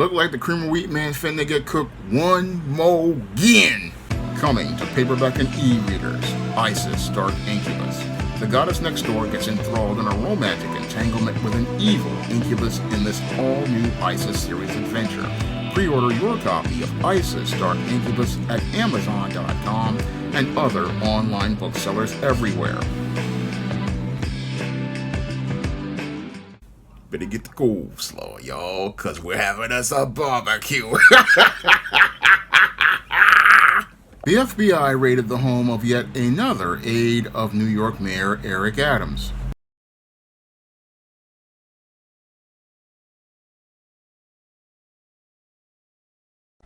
Look like the cream of wheat man finna get cooked one more again. Coming to paperback and e-readers, Isis Dark Incubus. The goddess next door gets enthralled in a romantic entanglement with an evil incubus in this all-new Isis series adventure. Pre-order your copy of Isis Dark Incubus at Amazon.com and other online booksellers everywhere. Better get the coleslaw, y'all, cause we're having us a barbecue. The FBI raided the home of yet another aide of New York Mayor Eric Adams.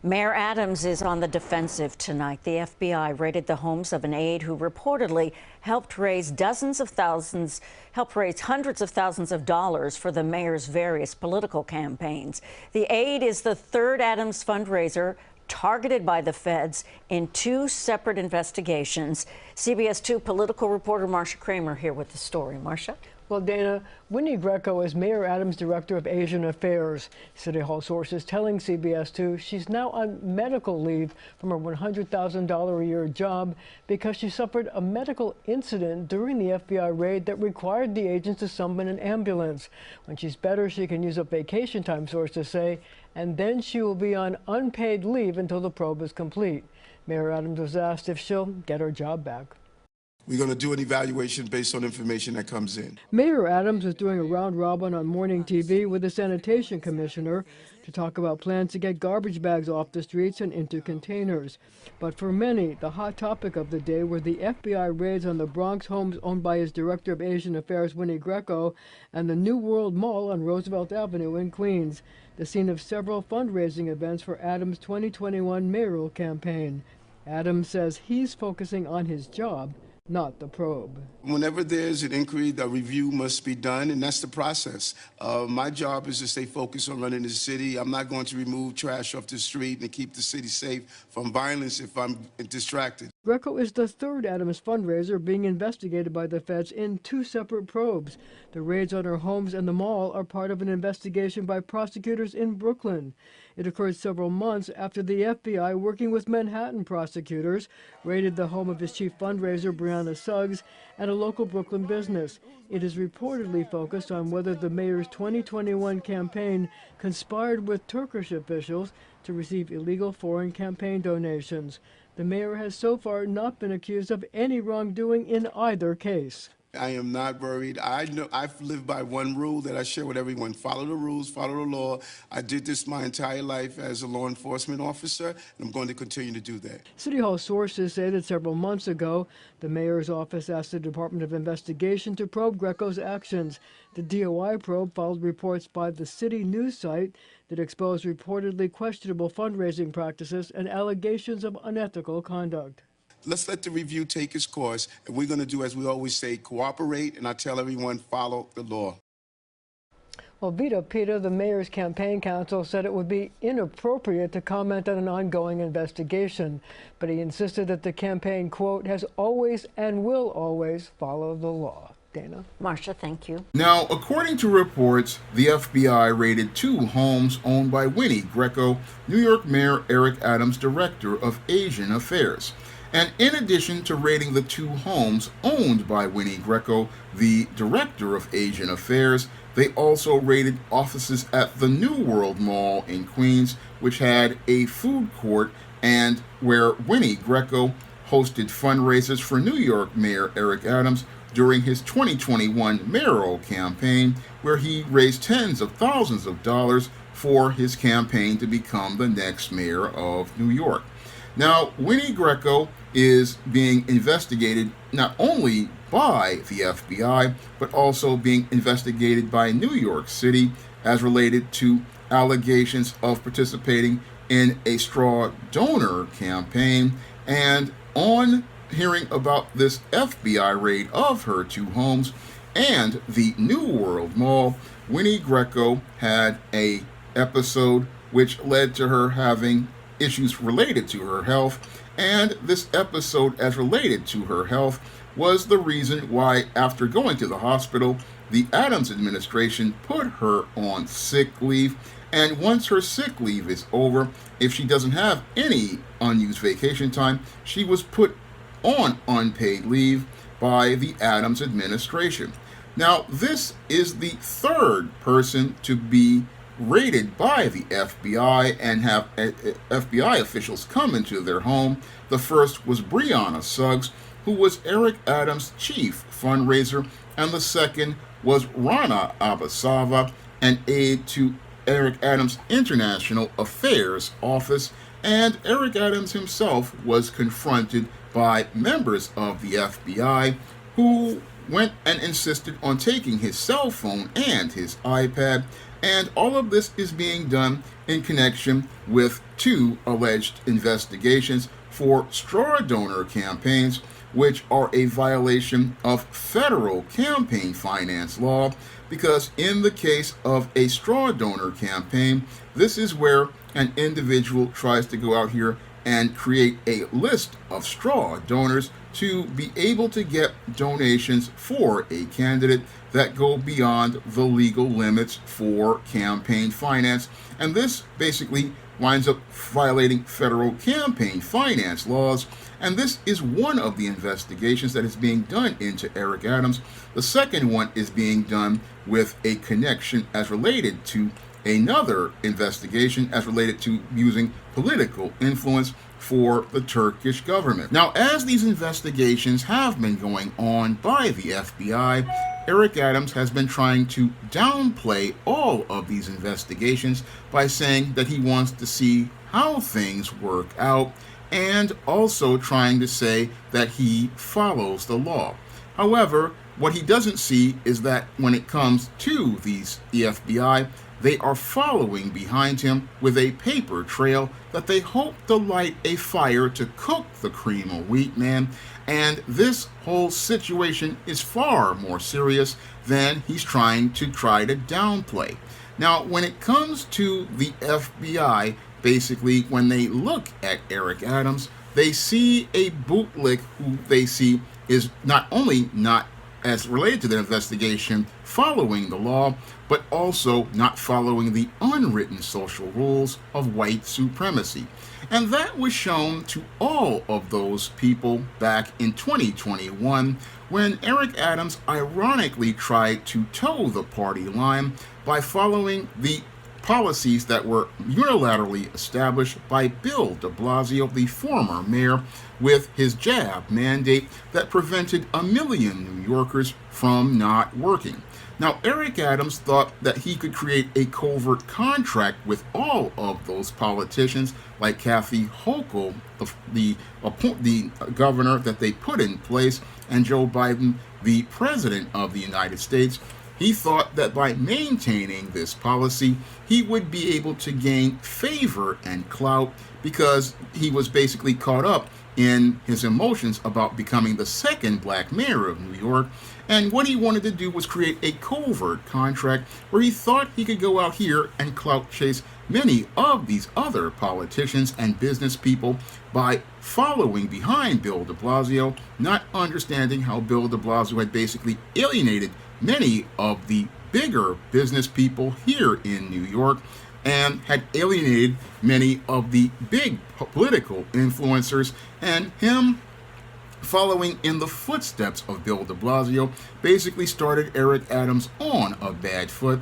Mayor Adams is on the defensive tonight. The FBI raided the homes of an aide who reportedly helped raise hundreds of thousands of dollars for the mayor's various political campaigns. The aide is the third Adams fundraiser targeted by the feds in two separate investigations. CBS 2 political reporter Marcia Kramer here with the story. Marcia? Well, Dana, Winnie Greco is Mayor Adams' Director of Asian Affairs. City Hall sources telling CBS 2 she's now on medical leave from her $100,000 a year job because she suffered a medical incident during the FBI raid that required the agents to summon an ambulance. When she's better, she can use up vacation time, sources say, and then she will be on unpaid leave until the probe is complete. Mayor Adams was asked if she'll get her job back. We're going to do an evaluation based on information that comes in. Mayor Adams is doing a round robin on morning TV with the sanitation commissioner to talk about plans to get garbage bags off the streets and into containers. But for many, the hot topic of the day were the FBI raids on the Bronx homes owned by his Director of Asian Affairs, Winnie Greco, and the New World Mall on Roosevelt Avenue in Queens, the scene of several fundraising events for Adams' 2021 mayoral campaign. Adams says he's focusing on his job, not the probe. Whenever there's an inquiry, a review must be done, and that's the process. My job is to stay focused on running the city. I'm not going to remove trash off the street and keep the city safe from violence if I'm distracted. Greco is the third Adams fundraiser being investigated by the feds in two separate probes. The raids on her homes and the mall are part of an investigation by prosecutors in Brooklyn. It occurred several months after the FBI, working with Manhattan prosecutors, raided the home of his chief fundraiser, Brianna Suggs, and a local Brooklyn business. It is reportedly focused on whether the mayor's 2021 campaign conspired with Turkish officials to receive illegal foreign campaign donations. The mayor has so far not been accused of any wrongdoing in either case. I am not worried. I know I've lived by one rule that I share with everyone. Follow the rules, follow the law. I did this my entire life as a law enforcement officer, and I'm going to continue to do that. City Hall sources say that several months ago, the mayor's office asked the Department of Investigation to probe Greco's actions. The DOI probe followed reports by the city news site that exposed reportedly questionable fundraising practices and allegations of unethical conduct. Let's let the review take its course, and we're going to do, as we always say, cooperate, and I tell everyone, follow the law. Well, Vito Pita, the mayor's campaign counsel, said it would be inappropriate to comment on an ongoing investigation, but he insisted that the campaign, quote, has always and will always follow the law. Dana? Marcia, thank you. Now, according to reports, the FBI raided two homes owned by Winnie Greco, New York Mayor Eric Adams' Director of Asian Affairs. And in addition to raiding the two homes owned by Winnie Greco, the Director of Asian Affairs, they also raided offices at the New World Mall in Queens, which had a food court and where Winnie Greco hosted fundraisers for New York Mayor Eric Adams during his 2021 mayoral campaign, where he raised tens of thousands of dollars for his campaign to become the next mayor of New York. Now, Winnie Greco is being investigated not only by the FBI, but also being investigated by New York City as related to allegations of participating in a straw donor campaign. And on hearing about this FBI raid of her two homes and the New World Mall, Winnie Greco had a episode which led to her having issues related to her health, and this episode as related to her health was the reason why, after going to the hospital, the Adams administration put her on sick leave And once her sick leave is over, if she doesn't have any unused vacation time, she was put on unpaid leave by the Adams administration. Now, this is the third person to be raided by the FBI and have FBI officials come into their home. The first was Breonna Suggs, who was Eric Adams' chief fundraiser, and the second was Rana Abasava, an aide to Eric Adams' International Affairs Office, and Eric Adams himself was confronted by members of the FBI who went and insisted on taking his cell phone and his iPad, and all of this is being done in connection with two alleged investigations for straw donor campaigns, which are a violation of federal campaign finance law, because in the case of a straw donor campaign, this is where an individual tries to go out here and create a list of straw donors to be able to get donations for a candidate that go beyond the legal limits for campaign finance. And this basically winds up violating federal campaign finance laws. And this is one of the investigations that is being done into Eric Adams. The second one is being done with a connection as related to another investigation as related to using political influence for the Turkish government. Now, as these investigations have been going on by the FBI, Eric Adams has been trying to downplay all of these investigations by saying that he wants to see how things work out, and also trying to say that he follows the law. However, what he doesn't see is that when it comes to the FBI, they are following behind him with a paper trail that they hope to light a fire to cook the cream of wheat man. And this whole situation is far more serious than he's trying to downplay. Now, when it comes to the FBI, basically, when they look at Eric Adams, they see a bootlick who they see is not only not as related to their investigation following the law, but also not following the unwritten social rules of white supremacy. And that was shown to all of those people back in 2021 when Eric Adams ironically tried to toe the party line by following the policies that were unilaterally established by Bill de Blasio, the former mayor, with his jab mandate that prevented 1 million New Yorkers from not working. Now, Eric Adams thought that he could create a covert contract with all of those politicians, like Kathy Hochul, the governor that they put in place, and Joe Biden, the president of the United States. He thought that by maintaining this policy, he would be able to gain favor and clout because he was basically caught up in his emotions about becoming the second black mayor of New York. And what he wanted to do was create a covert contract where he thought he could go out here and clout chase many of these other politicians and business people by following behind Bill de Blasio, not understanding how Bill de Blasio had basically alienated many of the bigger business people here in New York and had alienated many of the big political influencers, and him following in the footsteps of Bill de Blasio basically started Eric Adams on a bad foot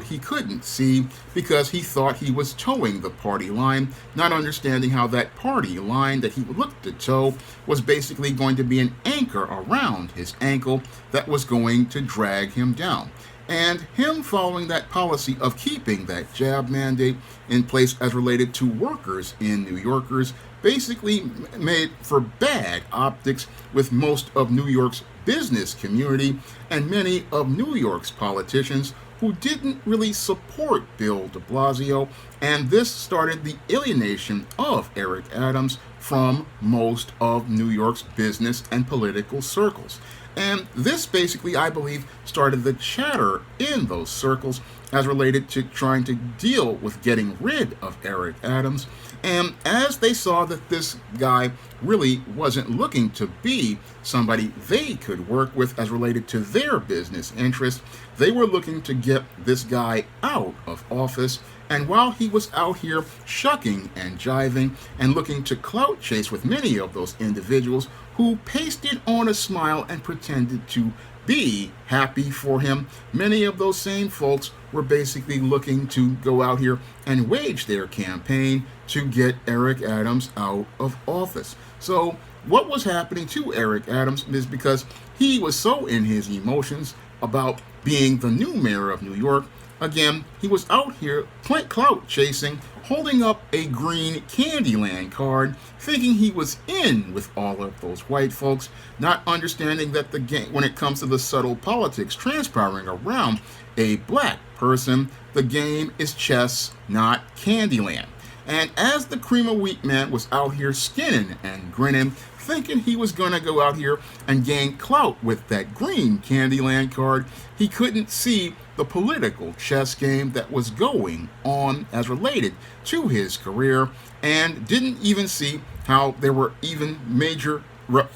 he couldn't see because he thought he was towing the party line, not understanding how that party line that he looked to tow was basically going to be an anchor around his ankle that was going to drag him down. And him following that policy of keeping that jab mandate in place as related to workers in New Yorkers basically made for bad optics with most of New York's business community and many of New York's politicians who didn't really support Bill de Blasio, and this started the alienation of Eric Adams from most of New York's business and political circles. And this basically, I believe, started the chatter in those circles as related to trying to deal with getting rid of Eric Adams. And as they saw that this guy really wasn't looking to be somebody they could work with as related to their business interests, they were looking to get this guy out of office. And while he was out here shucking and jiving and looking to clout chase with many of those individuals who pasted on a smile and pretended to be happy for him, many of those same folks were basically looking to go out here and wage their campaign to get Eric Adams out of office. So what was happening to Eric Adams is because he was so in his emotions about being the new mayor of New York. Again, he was out here clout chasing, holding up a green Candyland card, thinking he was in with all of those white folks, not understanding that the game, when it comes to the subtle politics transpiring around a black person, the game is chess, not Candyland. And as the cream of wheat man was out here skinning and grinning, thinking he was going to go out here and gain clout with that green Candyland card, he couldn't see the political chess game that was going on as related to his career, and didn't even see how there were even major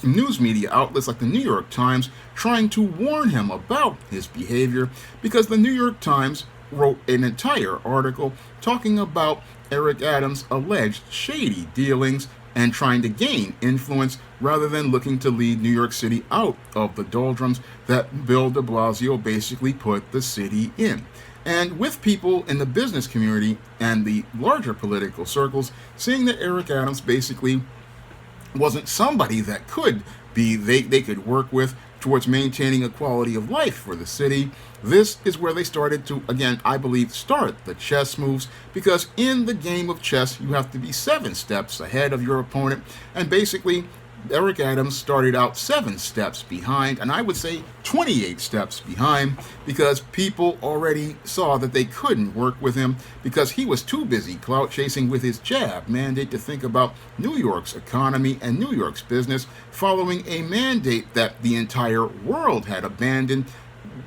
news media outlets like the New York Times trying to warn him about his behavior, because the New York Times wrote an entire article talking about Eric Adams' alleged shady dealings and trying to gain influence rather than looking to lead New York City out of the doldrums that Bill de Blasio basically put the city in. And with people in the business community and the larger political circles seeing that Eric Adams basically wasn't somebody that could be they could work with towards maintaining a quality of life for the city, this is where they started to, again, I believe, start the chess moves, because in the game of chess, you have to be 7 steps ahead of your opponent, and basically, Eric Adams started out 7 steps behind, and I would say 28 steps behind, because people already saw that they couldn't work with him because he was too busy clout chasing with his jab mandate to think about New York's economy and New York's business, following a mandate that the entire world had abandoned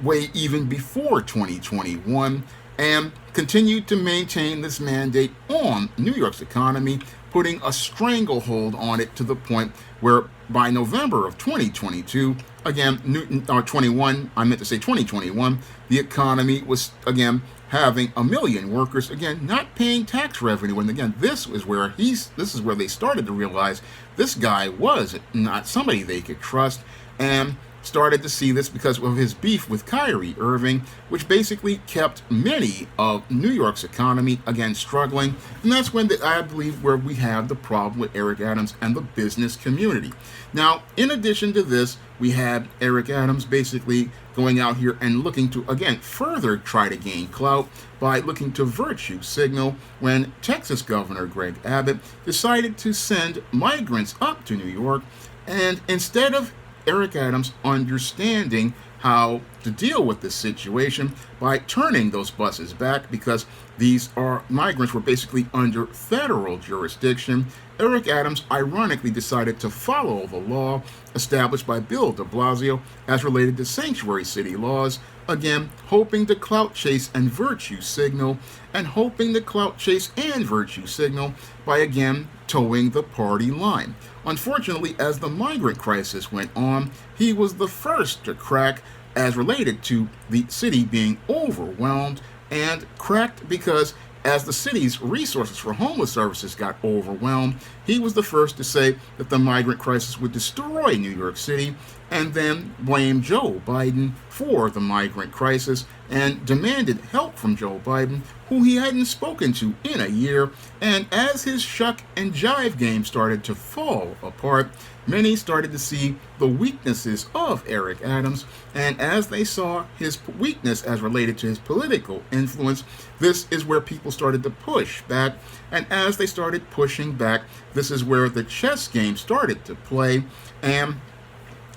way even before 2021, and continued to maintain this mandate on New York's economy, putting a stranglehold on it to the point where by November of 2022, again, 2021, the economy was, again, having 1 million workers, again, not paying tax revenue. And again, this is where they started to realize this guy was not somebody they could trust, and started to see this because of his beef with Kyrie Irving, which basically kept many of New York's economy, again, struggling. And that's when I believe where we have the problem with Eric Adams and the business community. Now, in addition to this, we had Eric Adams basically going out here and looking to, again, further try to gain clout by looking to virtue signal when Texas Governor Greg Abbott decided to send migrants up to New York, and instead of Eric Adams understanding how to deal with this situation by turning those buses back, because these migrants were basically under federal jurisdiction, Eric Adams ironically decided to follow the law established by Bill de Blasio as related to sanctuary city laws, again, hoping to clout chase and virtue signal, and hoping to clout chase and virtue signal by, again, towing the party line. Unfortunately, as the migrant crisis went on, he was the first to crack as related to the city being overwhelmed, and cracked because as the city's resources for homeless services got overwhelmed, he was the first to say that the migrant crisis would destroy New York City, and then blamed Joe Biden for the migrant crisis and demanded help from Joe Biden, who he hadn't spoken to in a year. And as his shuck and jive game started to fall apart, many started to see the weaknesses of Eric Adams, and as they saw his weakness as related to his political influence, this is where people started to push back. And as they started pushing back, this is where the chess game started to play. And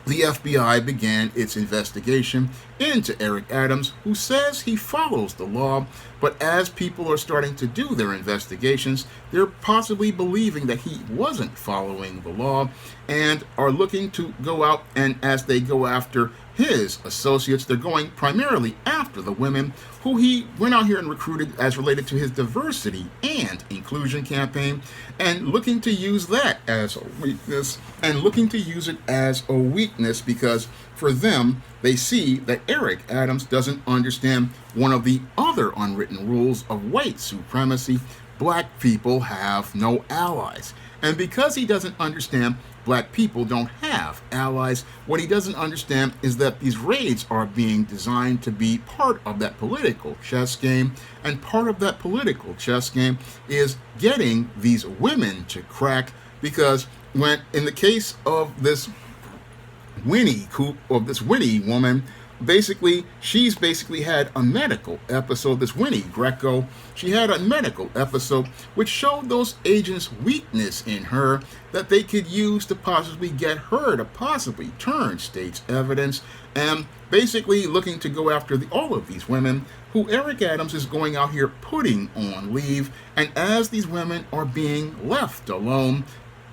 the FBI began its investigation into Eric Adams, who says he follows the law, but as people are starting to do their investigations, they're possibly believing that he wasn't following the law and are looking to go out, and as they go after his associates, they're going primarily after the women who he went out here and recruited as related to his diversity and inclusion campaign, and looking to use that as a weakness, because for them, they see that Eric Adams doesn't understand one of the other unwritten rules of white supremacy: black people have no allies. And because he doesn't understand black people don't have allies, what he doesn't understand is that these raids are being designed to be part of that political chess game, and part of that political chess game is getting these women to crack, because when in the case of this Winnie woman, she's basically had a medical episode. This Winnie Greco, she had a medical episode which showed those agents weakness in her that they could use to possibly get her to possibly turn state's evidence, and basically looking to go after all of these women who Eric Adams is going out here putting on leave. And as these women are being left alone,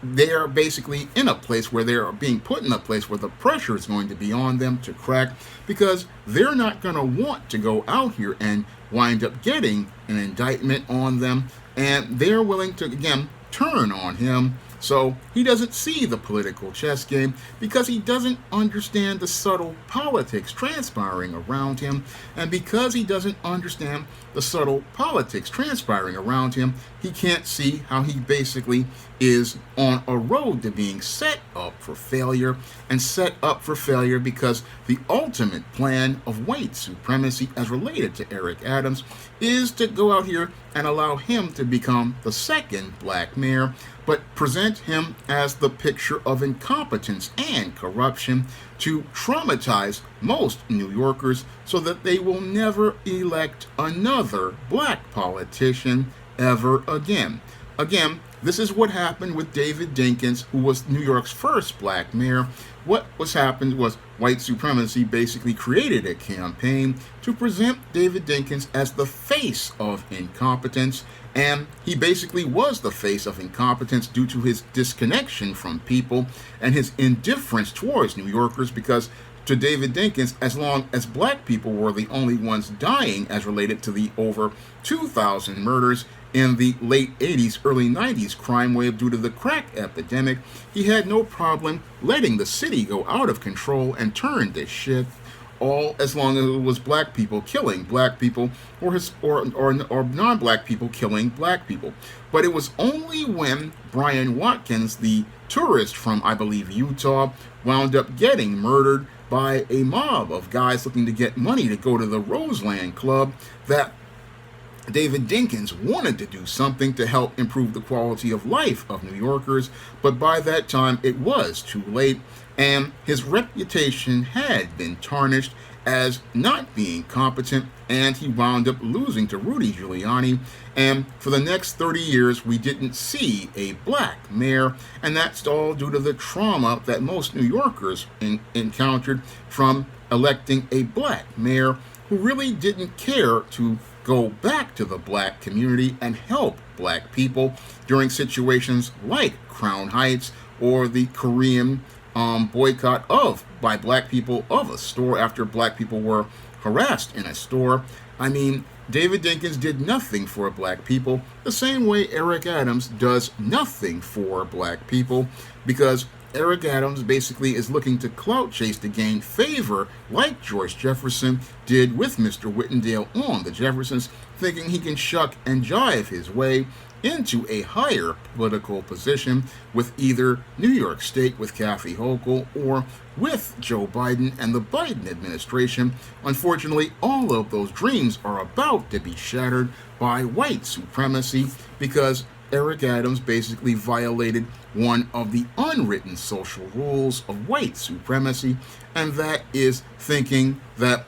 they are basically in a place where they are being put in a place where the pressure is going to be on them to crack, because they're not going to want to go out here and wind up getting an indictment on them, and they're willing to, again, turn on him. So he doesn't see the political chess game because he doesn't understand the subtle politics transpiring around him. And because he doesn't understand the subtle politics transpiring around him, he can't see how he basically is on a road to being set up for failure, and set up for failure because the ultimate plan of white supremacy as related to Eric Adams is to go out here and allow him to become the second black mayor, but present him as the picture of incompetence and corruption to traumatize most New Yorkers so that they will never elect another black politician ever again. Again, this is what happened with David Dinkins, who was New York's first black mayor. What happened was white supremacy basically created a campaign to present David Dinkins as the face of incompetence, and he basically was the face of incompetence due to his disconnection from people and his indifference towards New Yorkers, because to David Dinkins, as long as black people were the only ones dying as related to the over 2,000 murders in the late 80s, early 90s crime wave due to the crack epidemic, he had no problem letting the city go out of control and turn this shit, all as long as it was black people killing black people, or non-black people killing black people. But it was only when Brian Watkins, the tourist from, I believe, Utah, wound up getting murdered by a mob of guys looking to get money to go to the Roseland Club that David Dinkins wanted to do something to help improve the quality of life of New Yorkers, but by that time it was too late, and his reputation had been tarnished as not being competent, and he wound up losing to Rudy Giuliani. And for the next 30 years, we didn't see a black mayor, and that's all due to the trauma that most New Yorkers encountered from electing a black mayor who really didn't care to go back to the black community and help black people during situations like Crown Heights or the Korean boycott by black people of a store after black people were harassed in a store. I mean, David Dinkins did nothing for black people the same way Eric Adams does nothing for black people, because Eric Adams basically is looking to clout chase to gain favor like George Jefferson did with Mr. Whitendale on the Jeffersons, thinking he can shuck and jive his way into a higher political position with either New York State with Kathy Hochul or with Joe Biden and the Biden administration. Unfortunately, all of those dreams are about to be shattered by white supremacy, because Eric Adams basically violated one of the unwritten social rules of white supremacy, and that is thinking that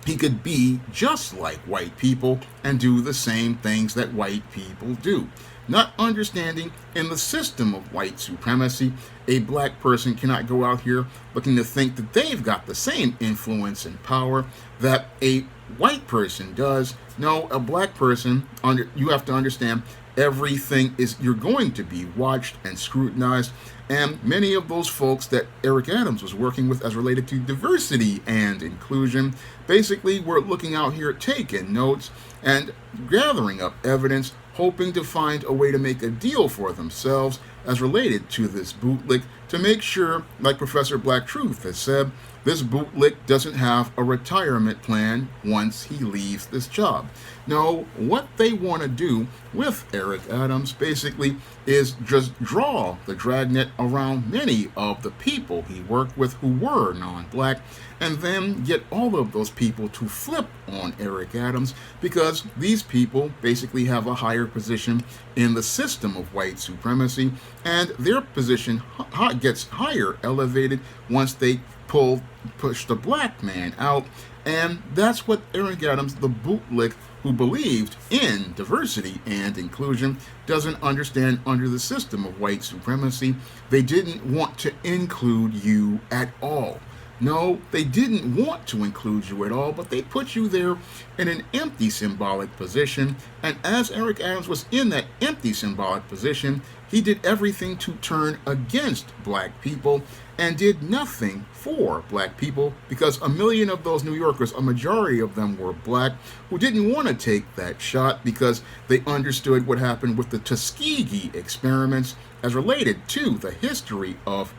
he could be just like white people and do the same things that white people do. Not understanding in the system of white supremacy, a black person cannot go out here looking to think that they've got the same influence and power that a white person does. No, a black person, you have to understand, everything is, you're going to be watched and scrutinized. And many of those folks that Eric Adams was working with as related to diversity and inclusion basically were looking out here taking notes and gathering up evidence, hoping to find a way to make a deal for themselves as related to this bootlick, to make sure, like Professor Black Truth has said, this bootlick doesn't have a retirement plan once he leaves this job. No, what they want to do with Eric Adams basically is just draw the dragnet around many of the people he worked with who were non-black, and then get all of those people to flip on Eric Adams, because these people basically have a higher position in the system of white supremacy, and their position gets higher elevated once they push the black man out. And that's what Eric Adams, the bootlick who believed in diversity and inclusion, doesn't understand under the system of white supremacy. They didn't want to include you at all. No, they didn't want to include you at all, but they put you there in an empty symbolic position. And as Eric Adams was in that empty symbolic position, he did everything to turn against black people and did nothing for black people, because a million of those New Yorkers, a majority of them were black, who didn't want to take that shot because they understood what happened with the Tuskegee experiments as related to the history of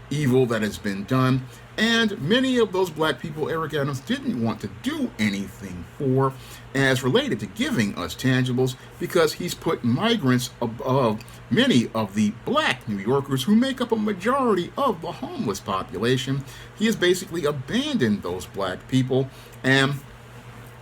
evil that has been done. And many of those black people Eric Adams didn't want to do anything for as related to giving us tangibles, because he's put migrants above many of the black New Yorkers who make up a majority of the homeless population. He has basically abandoned those black people and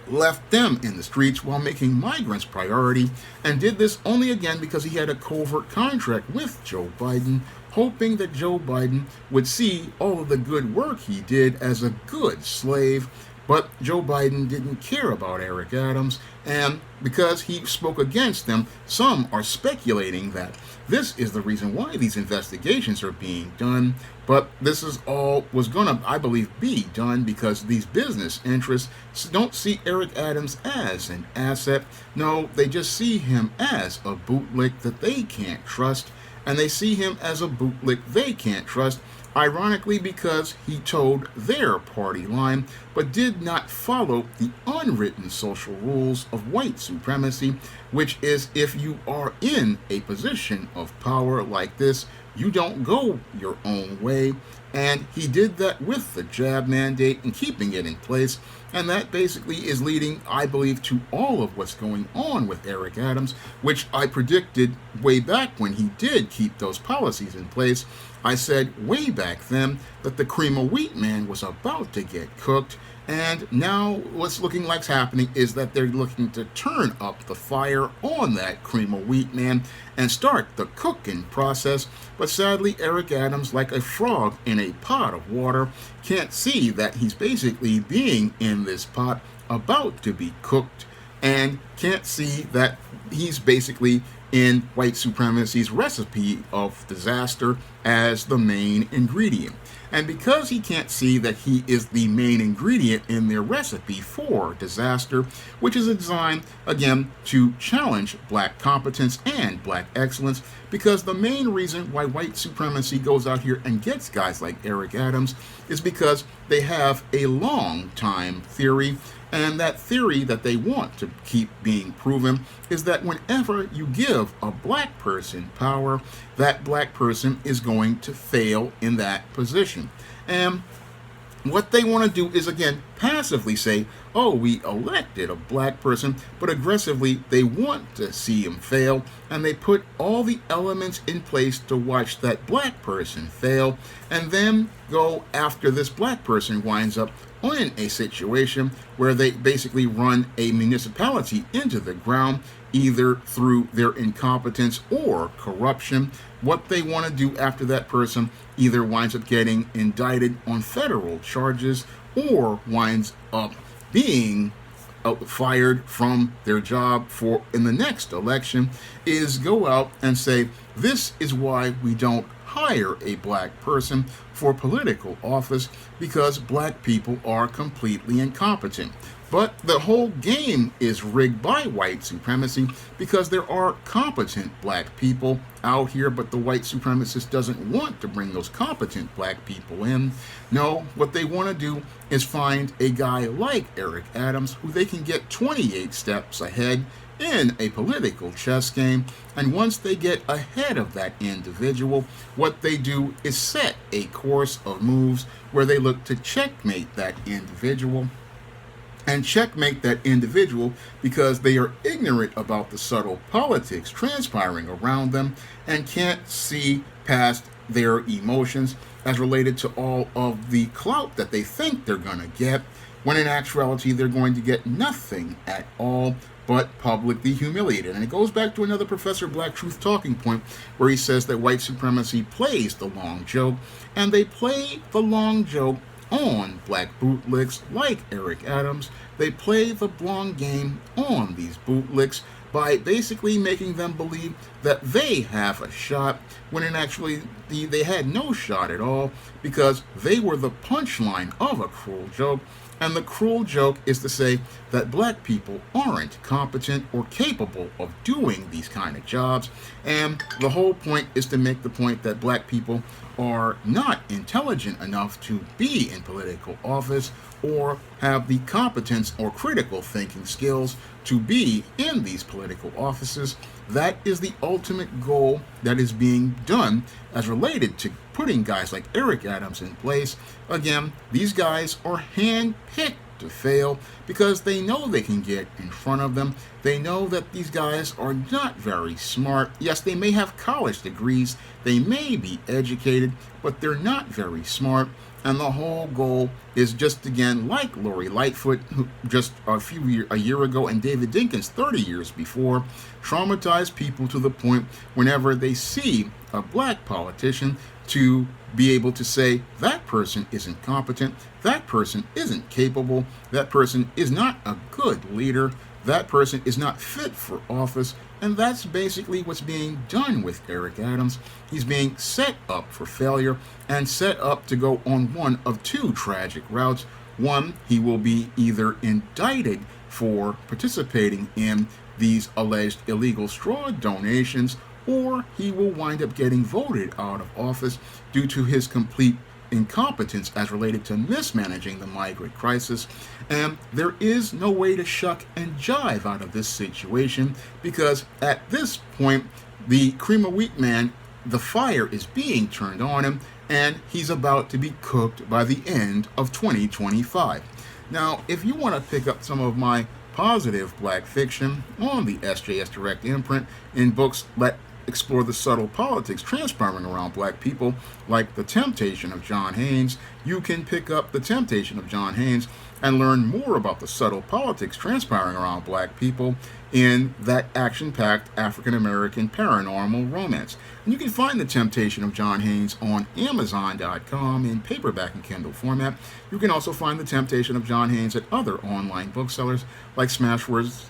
left them in the streets while making migrants priority, and did this only again because he had a covert contract with Joe Biden, hoping that Joe Biden would see all of the good work he did as a good slave. But Joe Biden didn't care about Eric Adams, and because he spoke against them, some are speculating that this is the reason why these investigations are being done. But this is all was gonna, I believe, be done because these business interests don't see Eric Adams as an asset. No, they just see him as a bootlick that they can't trust, and they see him as a bootlick they can't trust, ironically because he toed their party line, but did not follow the unwritten social rules of white supremacy, which is if you are in a position of power like this, you don't go your own way. And he did that with the jab mandate and keeping it in place. And that basically is leading, I believe, to all of what's going on with Eric Adams, which I predicted way back when he did keep those policies in place. I said way back then that the cream of wheat man was about to get cooked. And now what's looking like's happening is that they're looking to turn up the fire on that cream of wheat man and start the cooking process. But sadly, Eric Adams, like a frog in a pot of water, can't see that he's basically being in this pot about to be cooked, and can't see that he's basically in white supremacy's recipe of disaster as the main ingredient. And because he can't see that he is the main ingredient in their recipe for disaster, which is designed, again, to challenge black competence and black excellence, because the main reason why white supremacy goes out here and gets guys like Eric Adams is because they have a long time theory. And that theory that they want to keep being proven is that whenever you give a black person power, that black person is going to fail in that position. And what they want to do is, again, passively say, oh, we elected a black person, but aggressively they want to see him fail, and they put all the elements in place to watch that black person fail, and then go after this black person winds up in a situation where they basically run a municipality into the ground, either through their incompetence or corruption. What they want to do after that person either winds up getting indicted on federal charges or winds up being fired from their job for in the next election is go out and say, this is why we don't hire a black person for political office, because black people are completely incompetent. But the whole game is rigged by white supremacy, because there are competent black people out here, but the white supremacist doesn't want to bring those competent black people in. No, what they want to do is find a guy like Eric Adams who they can get 28 steps ahead in a political chess game, and once they get ahead of that individual, what they do is set a course of moves where they look to checkmate that individual. And checkmate that individual because they are ignorant about the subtle politics transpiring around them and can't see past their emotions as related to all of the clout that they think they're going to get, when in actuality they're going to get nothing at all but publicly humiliated. And it goes back to another Professor Black Truth talking point where he says that white supremacy plays the long joke, and they play the long joke on black bootlicks like Eric Adams. They play the long game on these bootlicks by basically making them believe that they have a shot, when in actually they had no shot at all, because they were the punchline of a cruel joke. And the cruel joke is to say that black people aren't competent or capable of doing these kind of jobs. And the whole point is to make the point that black people are not intelligent enough to be in political office or have the competence or critical thinking skills to be in these political offices. That is the ultimate goal that is being done as related to putting guys like Eric Adams in place. Again, these guys are hand-picked to fail because they know they can get in front of them. They know that these guys are not very smart. Yes, they may have college degrees, they may be educated, but they're not very smart. And the whole goal is just, again, like Lori Lightfoot, who just a year ago, and David Dinkins 30 years before, traumatize people to the point whenever they see a black politician to be able to say that person isn't competent, that person isn't capable, that person is not a good leader, that person is not fit for office. And that's basically what's being done with Eric Adams. He's being set up for failure and set up to go on one of two tragic routes. One, he will be either indicted for participating in these alleged illegal straw donations, or he will wind up getting voted out of office due to his complete incompetence as related to mismanaging the migrant crisis. And there is no way to shuck and jive out of this situation, because at this point, the cream of wheat man, the fire is being turned on him, and he's about to be cooked by the end of 2025. Now, if you want to pick up some of my positive black fiction on the SJS Direct imprint in books that explore the subtle politics transpiring around black people, like The Temptation of John Haynes, you can pick up The Temptation of John Haynes and learn more about the subtle politics transpiring around black people in that action-packed African-American paranormal romance. And you can find The Temptation of John Haynes on Amazon.com in paperback and Kindle format. You can also find The Temptation of John Haynes at other online booksellers like Smashwords,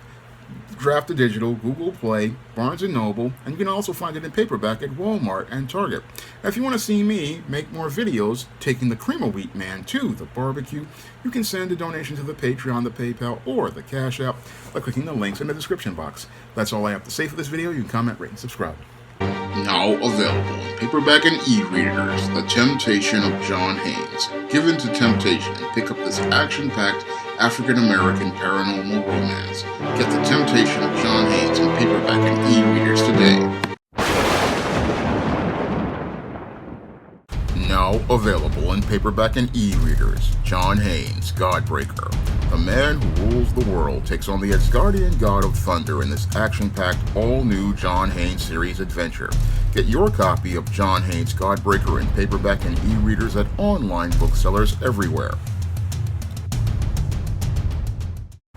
Draft to Digital, Google Play, Barnes & Noble, and you can also find it in paperback at Walmart and Target. Now, if you want to see me make more videos taking the cream of wheat man to the barbecue, you can send a donation to the Patreon, the PayPal, or the Cash App by clicking the links in the description box. That's all I have to say for this video. You can comment, rate, and subscribe. Now available in paperback and e-readers, The Temptation of John Haynes. Give in to temptation and pick up this action-packed African-American paranormal romance. Get The Temptation of John Haynes in paperback and e-readers today. Now available in paperback and e-readers, John Haynes, Godbreaker. The man who rules the world takes on the Asgardian god of thunder in this action-packed, all-new John Haynes series adventure. Get your copy of John Haynes, Godbreaker in paperback and e-readers at online booksellers everywhere.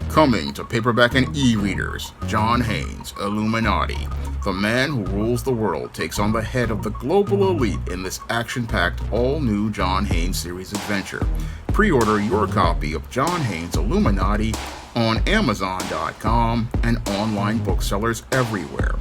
Coming to paperback and e-readers, John Haynes, Illuminati. The man who rules the world takes on the head of the global elite in this action-packed, all-new John Haynes series adventure. Pre-order your copy of John Haynes, Illuminati on Amazon.com and online booksellers everywhere.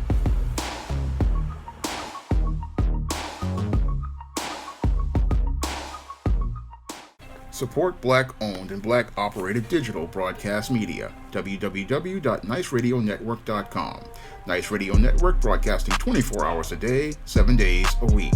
Support Black-owned and Black-operated digital broadcast media. www.niceradionetwork.com. Nice Radio Network, broadcasting 24 hours a day, 7 days a week.